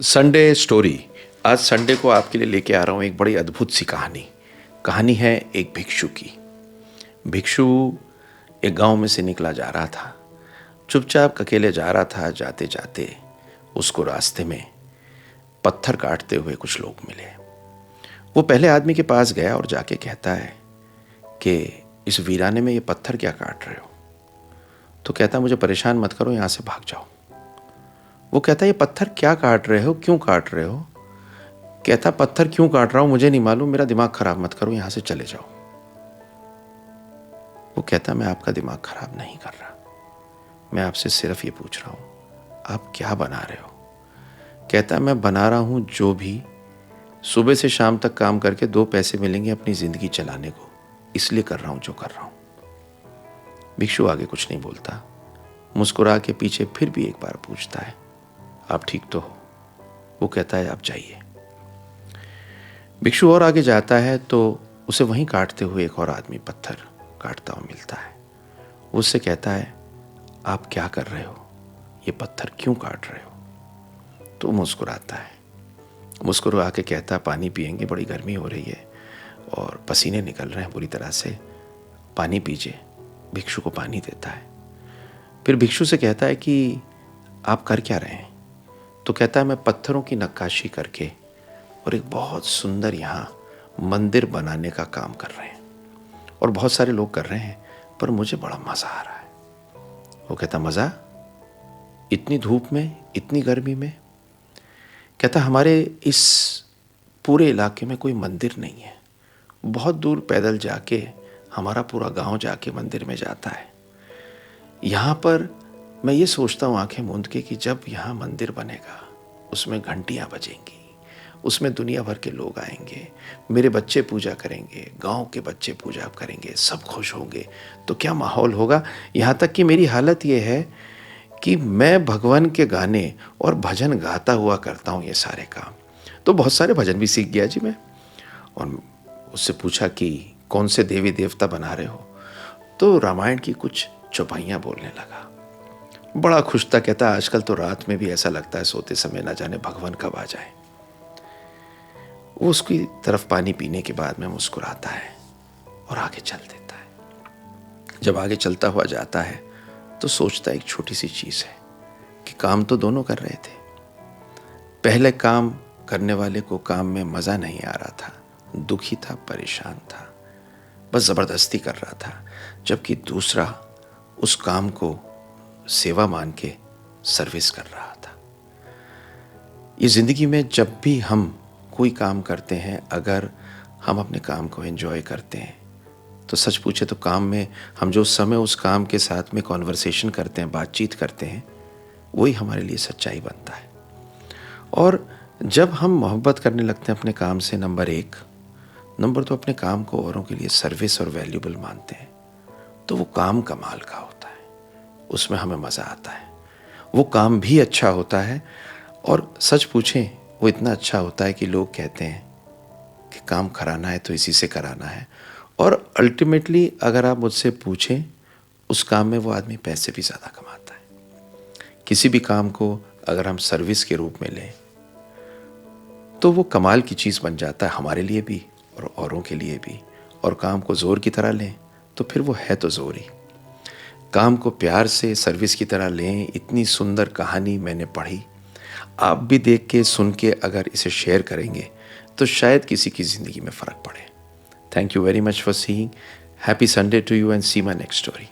Sunday story. आज Sunday को आपके लिए लेके आ रहा हूँ एक बड़ी अद्भुत सी कहानी। कहानी है एक भिक्षु की। भिक्षु एक गांव में से निकला जा रहा था। चुपचाप अकेले जा रहा था। जाते जाते उसको रास्ते में पत्थर काटते हुए कुछ लोग मिले। वो पहले आदमी के पास गया और जाके कहता है कि इस वीराने में ये पत्थर क्या काट रहे हो? तो कहता, मुझे परेशान मत करो, यहाँ से भाग जाओ। वो कहता, ये पत्थर क्या काट रहे हो, क्यों काट रहे हो? कहता, पत्थर क्यों काट रहा हूं मुझे नहीं मालूम, मेरा दिमाग खराब मत करो, यहां से चले जाओ। वो कहता, मैं आपका दिमाग खराब नहीं कर रहा, मैं आपसे सिर्फ ये पूछ रहा हूं आप क्या बना रहे हो? कहता, मैं बना रहा हूं जो भी सुबह से शाम तक काम करके 2 पैसे मिलेंगे अपनी जिंदगी चलाने को, इसलिए कर रहा हूं जो कर रहा हूं। भिक्षु आगे कुछ नहीं बोलता। मुस्कुरा के पीछे फिर भी एक बार पूछता है, आप ठीक तो हो? वो कहता है, आप जाइए। भिक्षु और आगे जाता है तो उसे वहीं काटते हुए एक और आदमी पत्थर काटता हुआ मिलता है। वो उससे कहता है, आप क्या कर रहे हो, ये पत्थर क्यों काट रहे हो? तो मुस्कुराता है। मुस्कुरा के कहता, पानी पिएंगे, बड़ी गर्मी हो रही है और पसीने निकल रहे हैं बुरी तरह से, पानी पीजिए। भिक्षु को पानी देता है। फिर भिक्षु से कहता है कि आप कर क्या रहे हैं? तो कहता है, मैं पत्थरों की नक्काशी करके और एक बहुत सुंदर यहाँ मंदिर बनाने का काम कर रहे हैं और बहुत सारे लोग कर रहे हैं, पर मुझे बड़ा मज़ा आ रहा है। वो कहता, मज़ा? इतनी धूप में, इतनी गर्मी में? कहता, हमारे इस पूरे इलाके में कोई मंदिर नहीं है, बहुत दूर पैदल जाके हमारा पूरा गांव जाके मंदिर में जाता है। यहाँ पर मैं ये सोचता हूँ आंखें मूंद के कि जब यहाँ मंदिर बनेगा उसमें घंटियाँ बजेंगी, उसमें दुनिया भर के लोग आएंगे, मेरे बच्चे पूजा करेंगे, गांव के बच्चे पूजा करेंगे, सब खुश होंगे, तो क्या माहौल होगा। यहाँ तक कि मेरी हालत ये है कि मैं भगवान के गाने और भजन गाता हुआ करता हूँ ये सारे काम। तो बहुत सारे भजन भी सीख गया जी मैं। और उससे पूछा कि कौन से देवी देवता बना रहे हो? तो रामायण की कुछ चौपाइयाँ बोलने लगा। बड़ा खुश था। कहता, आजकल तो रात में भी ऐसा लगता है सोते समय ना जाने भगवान कब आ जाए। वो उसकी तरफ पानी पीने के बाद में मुस्कुराता है और आगे चल देता है। जब आगे चलता हुआ जाता है तो सोचता एक छोटी सी चीज़ है कि काम तो दोनों कर रहे थे। पहले काम करने वाले को काम में मज़ा नहीं आ रहा था, दुखी था, परेशान था, बस ज़बरदस्ती कर रहा था। जबकि दूसरा उस काम को सेवा मान के सर्विस कर रहा था। ये ज़िंदगी में जब भी हम कोई काम करते हैं, अगर हम अपने काम को एंजॉय करते हैं तो सच पूछे तो काम में हम जो समय उस काम के साथ में कॉन्वर्सेशन करते हैं, बातचीत करते हैं, वही हमारे लिए सच्चाई बनता है। और जब हम मोहब्बत करने लगते हैं अपने काम से, नंबर 1, नंबर 2 अपने काम को औरों के लिए सर्विस और वैल्यूबल मानते हैं, तो वो काम कमाल का होता है, उसमें हमें मज़ा आता है, वो काम भी अच्छा होता है। और सच पूछें वो इतना अच्छा होता है कि लोग कहते हैं कि काम कराना है तो इसी से कराना है। और अल्टीमेटली अगर आप मुझसे पूछें, उस काम में वो आदमी पैसे भी ज़्यादा कमाता है। किसी भी काम को अगर हम सर्विस के रूप में लें तो वो कमाल की चीज़ बन जाता है, हमारे लिए भी और औरों के लिए भी। और काम को ज़ोर की तरह लें तो फिर वो है तो ज़ोर ही। काम को प्यार से सर्विस की तरह लें। इतनी सुंदर कहानी मैंने पढ़ी, आप भी देख के सुन के अगर इसे शेयर करेंगे तो शायद किसी की ज़िंदगी में फ़र्क पड़े। Thank you very much for seeing. Happy Sunday to you and see my next story.